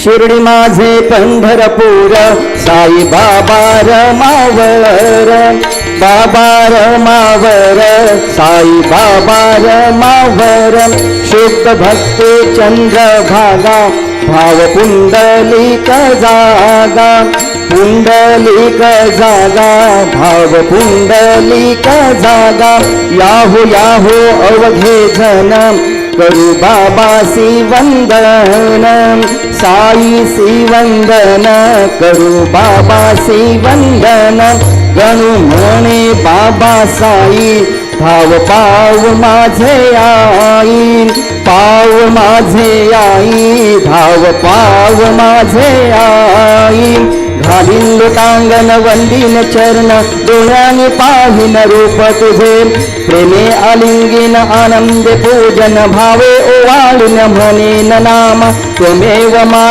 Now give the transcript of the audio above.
शिर्डी माझे पंढरपूर साई बाबा रमावर बाबा रमावर साई बाबा रमावर शुद्ध भक्ती चंद्रभागा भाव पुंडलिक जागा पुंडलिक जागा भाव पुंडलिक जागा याहो याहो अवघे जन करू बाबासी वंदन साई सी वंदन करू बाबासी वंदन गणू म्हणे बाबा साई भाव पाव माझे आई पाव माझे आई भाव पाव माझे आई घालीन लोटांगण वंदीन चरण डोळ्याने पाहिन रूप तुझे प्रेमे आलिंगीन आनंद पूजन भावे ओवाळून म्हणेन नाम त्वमेव मा